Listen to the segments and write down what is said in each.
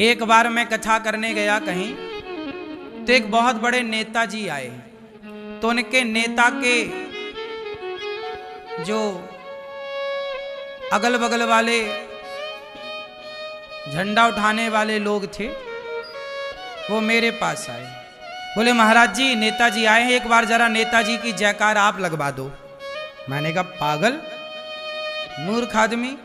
एक बार मैं कथा करने गया कहीं, तो एक बहुत बड़े नेताजी आए। तो उनके नेता के जो अगल बगल वाले झंडा उठाने वाले लोग थे, वो मेरे पास आए। बोले महाराज जी नेताजी आए हैं, एक बार जरा नेताजी की जयकार आप लगवा दो। मैंने कहा पागल मूर्ख आदमी,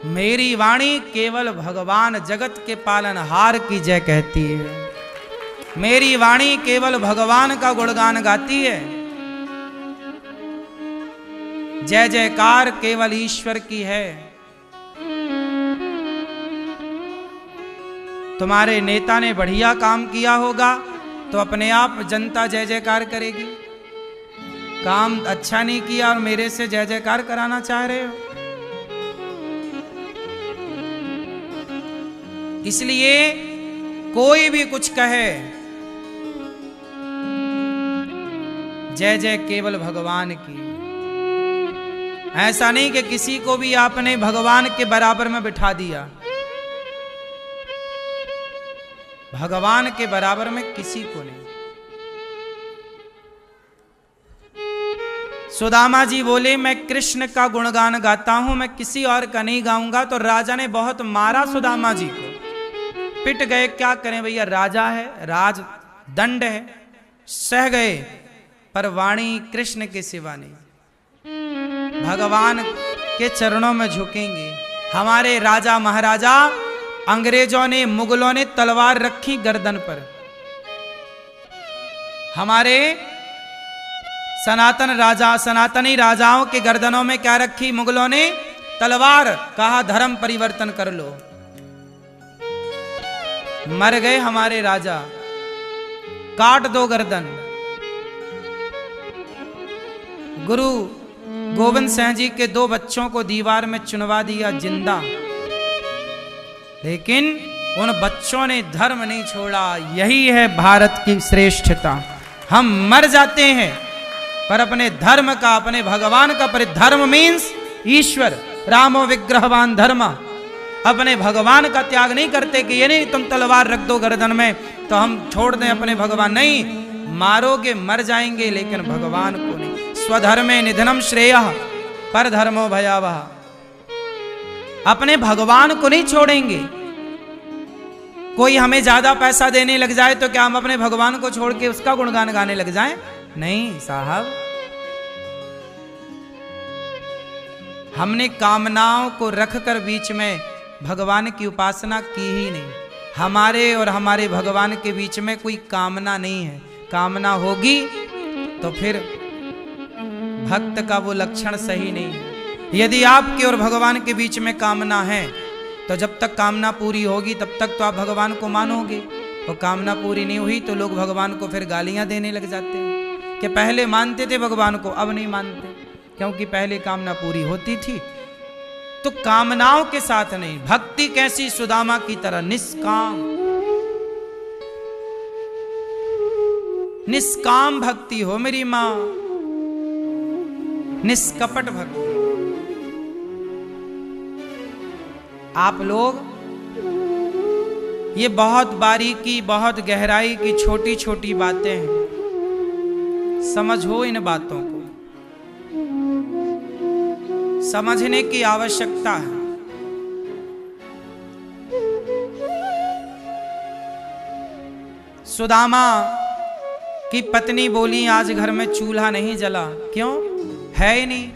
मेरी वाणी केवल भगवान जगत के पालनहार की जय कहती है। मेरी वाणी केवल भगवान का गुणगान गाती है। जय जयकार केवल ईश्वर की है। तुम्हारे नेता ने बढ़िया काम किया होगा तो अपने आप जनता जय जयकार करेगी। काम अच्छा नहीं किया और मेरे से जय जयकार कराना चाह रहे हो। इसलिए कोई भी कुछ कहे, जय जय केवल भगवान की। ऐसा नहीं कि किसी को भी आपने भगवान के बराबर में बिठा दिया। भगवान के बराबर में किसी को नहीं। सुदामा जी बोले मैं कृष्ण का गुणगान गाता हूं, मैं किसी और का नहीं गाऊंगा। तो राजा ने बहुत मारा सुदामा जी को, पिट गए। क्या करें भैया, राजा है, राज दंड है, सह गए। पर वाणी कृष्ण के सिवा नहीं। भगवान के चरणों में झुकेंगे। हमारे राजा महाराजा, अंग्रेजों ने, मुगलों ने तलवार रखी गर्दन पर। हमारे सनातनी राजाओं के गर्दनों में क्या रखी मुगलों ने? तलवार। कहा धर्म परिवर्तन कर लो। मर गए हमारे राजा, काट दो गर्दन। गुरु गोविंद सिंह जी के 2 बच्चों को दीवार में चुनवा दिया जिंदा, लेकिन उन बच्चों ने धर्म नहीं छोड़ा। यही है भारत की श्रेष्ठता। हम मर जाते हैं पर अपने धर्म का, अपने भगवान का धर्म मीन्स ईश्वर, रामो विग्रहवान धर्म। अपने भगवान का त्याग नहीं करते कि ये नहीं तुम तलवार रख दो गर्दन में तो हम छोड़ दें अपने भगवान। नहीं, मारोगे मर जाएंगे लेकिन भगवान को नहीं। स्वधर्मे निधनम श्रेयः पर धर्मो भयावह। अपने भगवान को नहीं छोड़ेंगे। कोई हमें ज्यादा पैसा देने लग जाए तो क्या हम अपने भगवान को छोड़ के उसका गुणगान गाने लग जाएं? नहीं साहब। हमने कामनाओं को रखकर बीच में भगवान की उपासना की ही नहीं। हमारे और हमारे भगवान के बीच में कोई कामना नहीं है। कामना होगी तो फिर भक्त का वो लक्षण सही नहीं है। यदि आपके और भगवान के बीच में कामना है तो जब तक कामना पूरी होगी तब तक तो आप भगवान को मानोगे। और कामना पूरी नहीं हुई तो लोग भगवान को फिर गालियां देने लग जाते हैं कि पहले मानते थे भगवान को, अब नहीं मानते, क्योंकि पहले कामना पूरी होती थी। तो कामनाओं के साथ नहीं। भक्ति कैसी? सुदामा की तरह निष्काम। निष्काम भक्ति हो मेरी मां, निष्कपट भक्ति। आप लोग ये बहुत बारीकी, बहुत गहराई की छोटी छोटी बातें हैं, समझो इन बातों को। समझने की आवश्यकता है। सुदामा की पत्नी बोली आज घर में चूल्हा नहीं जला। क्यों? है ही नहीं।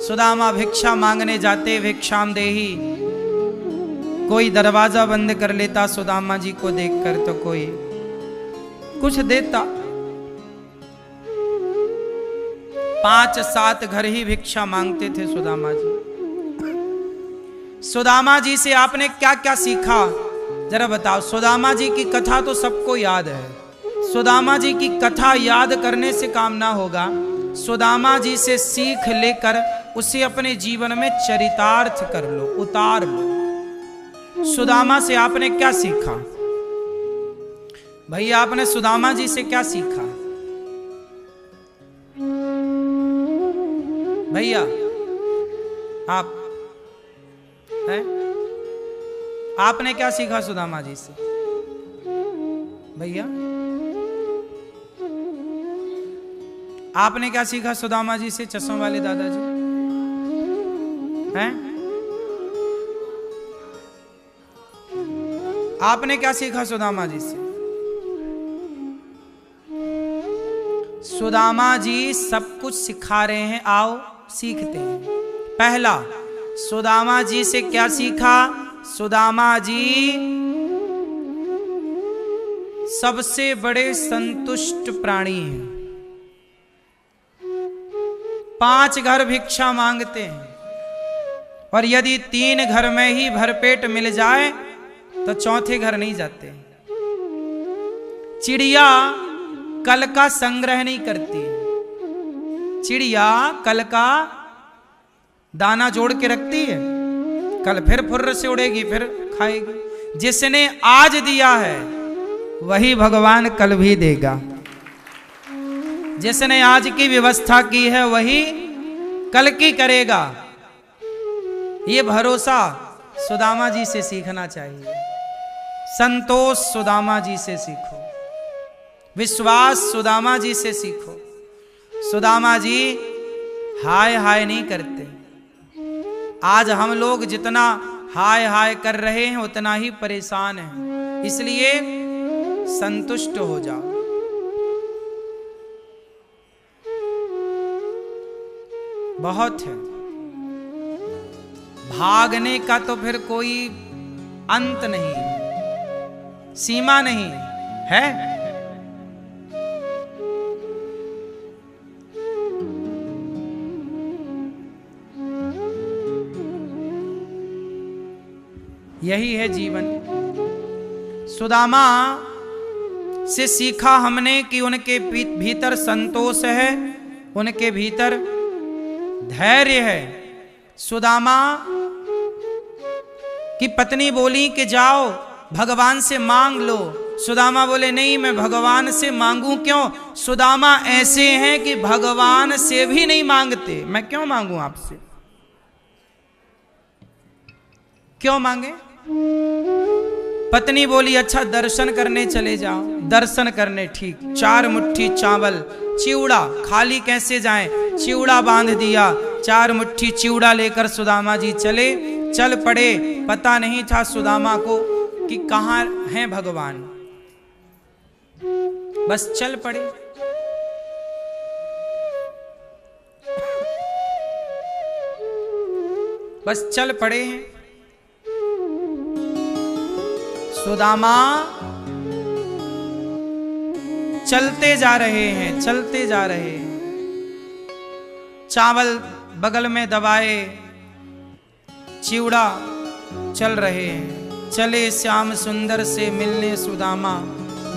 सुदामा भिक्षा मांगने जाते, भिक्षाम देही। कोई दरवाजा बंद कर लेता सुदामा जी को देखकर तो कोई कुछ देता। 5-7 घर ही भिक्षा मांगते थे सुदामा जी। सुदामा जी से आपने क्या क्या सीखा जरा बताओ। सुदामा जी की कथा तो सबको याद है। सुदामा जी की कथा याद करने से काम ना होगा। सुदामा जी से सीख लेकर उसे अपने जीवन में चरितार्थ कर लो, उतार लो। सुदामा से आपने क्या सीखा भैया? आपने सुदामा जी से क्या सीखा भैया? आप हैं? आपने क्या सीखा सुदामा जी से भैया? आपने क्या सीखा सुदामा जी से, चश्मा वाले दादाजी हैं? आपने क्या सीखा सुदामा जी से? सुदामा जी सब कुछ सिखा रहे हैं, आओ सीखते हैं। पहला, सुदामा जी से क्या सीखा? सुदामा जी सबसे बड़े संतुष्ट प्राणी हैं। 5 घर भिक्षा मांगते हैं, और यदि 3 घर में ही भरपेट मिल जाए तो चौथे घर नहीं जाते। चिड़िया कल का संग्रह नहीं करती। चिड़िया कल का दाना जोड़ के रखती है, कल फिर फुर्र से उड़ेगी, फिर खाएगी। जिसने आज दिया है वही भगवान कल भी देगा। जिसने आज की व्यवस्था की है वही कल की करेगा। ये भरोसा सुदामा जी से सीखना चाहिए। संतोष सुदामा जी से सीखो, विश्वास सुदामा जी से सीखो। सुदामा जी हाय हाय नहीं करते। आज हम लोग जितना हाय हाय कर रहे हैं उतना ही परेशान हैं, इसलिए संतुष्ट हो जाओ। बहुत है, भागने का तो फिर कोई अंत नहीं, सीमा नहीं है। यही है जीवन। सुदामा से सीखा हमने कि उनके भीतर संतोष है, उनके भीतर धैर्य है। सुदामा की पत्नी बोली कि जाओ भगवान से मांग लो। सुदामा बोले नहीं, मैं भगवान से मांगू क्यों? सुदामा ऐसे हैं कि भगवान से भी नहीं मांगते। मैं क्यों मांगू आपसे? क्यों मांगे? पत्नी बोली अच्छा दर्शन करने चले जाओ। दर्शन करने, ठीक। 4 मुट्ठी चावल, चिवड़ा, खाली कैसे जाएं? चिवड़ा बांध दिया। 4 मुट्ठी चिवड़ा लेकर सुदामा जी चल पड़े। पता नहीं था सुदामा को कि कहाँ हैं भगवान, बस चल पड़े। बस चल पड़े हैं। सुदामा चलते जा रहे हैं, चलते जा रहे हैं। चावल बगल में दबाए, चिवड़ा, चल रहे हैं। चले श्याम सुंदर से मिलने सुदामा,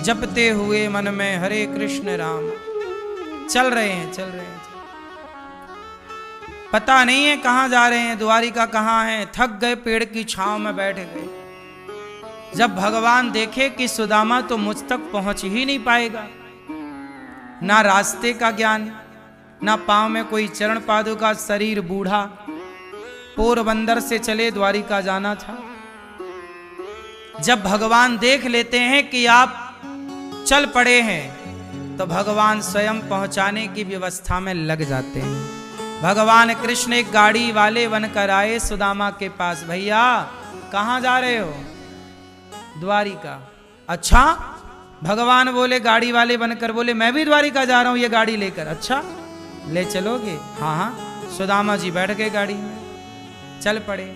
जपते हुए मन में हरे कृष्ण राम। चल रहे हैं, चल रहे हैं। पता नहीं है कहाँ जा रहे हैं, द्वारिका कहाँ है। थक गए, पेड़ की छांव में बैठ गए। जब भगवान देखे कि सुदामा तो मुझ तक पहुंच ही नहीं पाएगा, ना रास्ते का ज्ञान, ना पांव में कोई चरण पादुका, शरीर बूढ़ा, पोरबंदर से चले द्वारिका जाना था। जब भगवान देख लेते हैं कि आप चल पड़े हैं तो भगवान स्वयं पहुंचाने की व्यवस्था में लग जाते हैं। भगवान कृष्ण एक गाड़ी वाले बनकर आए सुदामा के पास। भैया कहाँ जा रहे हो? द्वारिका। अच्छा, भगवान बोले गाड़ी वाले बनकर, बोले मैं भी द्वारिका जा रहा हूं ये गाड़ी लेकर। अच्छा, ले चलोगे? हाँ हाँ। सुदामा जी बैठ गए गाड़ी में, चल पड़े।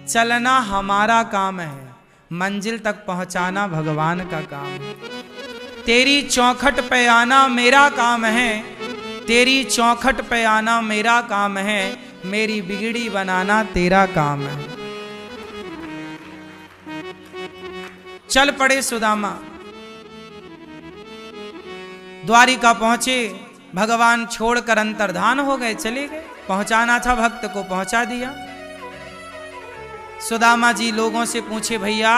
चलना हमारा काम है, मंजिल तक पहुंचाना भगवान का काम है। तेरी चौखट पे आना मेरा काम है, तेरी चौखट पे आना मेरा काम है, मेरी बिगड़ी बनाना तेरा काम है। चल पड़े सुदामा। द्वारिका पहुंचे, भगवान छोड़कर अंतर्धान हो गए, चले गए। पहुंचाना था भक्त को, पहुंचा दिया। सुदामा जी लोगों से पूछे, भैया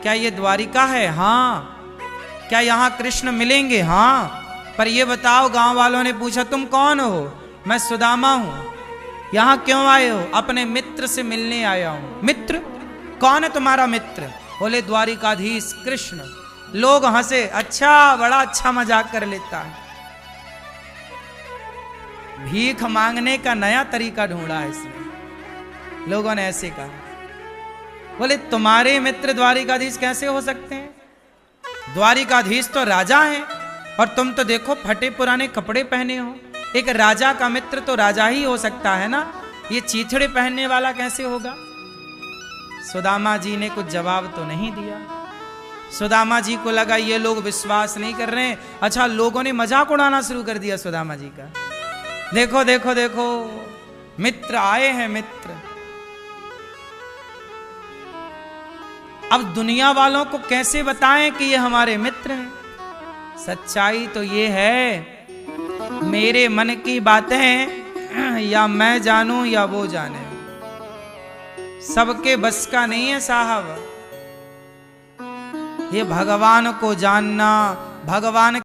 क्या ये द्वारिका है? हाँ। क्या यहाँ कृष्ण मिलेंगे? हाँ। पर ये बताओ, गांव वालों ने पूछा तुम कौन हो? मैं सुदामा हूं। यहाँ क्यों आए हो? अपने मित्र से मिलने आया हूं। मित्र? कौन है तुम्हारा मित्र? बोले द्वारिकाधीश कृष्ण। लोग हंसे, अच्छा बड़ा अच्छा मजाक कर लेता है, भीख मांगने का नया तरीका ढूंढा है इसने। लोगों ने ऐसे कहा। बोले तुम्हारे मित्र द्वारिकाधीश कैसे हो सकते हैं? द्वारिकाधीश तो राजा हैं और तुम तो देखो फटे पुराने कपड़े पहने हो। एक राजा का मित्र तो राजा ही हो सकता है ना, ये चीथड़े पहनने वाला कैसे होगा? सुदामा जी ने कुछ जवाब तो नहीं दिया। सुदामा जी को लगा ये लोग विश्वास नहीं कर रहे हैं। अच्छा, लोगों ने मजाक उड़ाना शुरू कर दिया सुदामा जी का। देखो देखो देखो, मित्र आए हैं मित्र। अब दुनिया वालों को कैसे बताएं कि ये हमारे मित्र हैं? सच्चाई तो ये है, मेरे मन की बातें या मैं जानूं या वो जाने, सबके बस का नहीं है साहब। ये भगवान को जानना, भगवान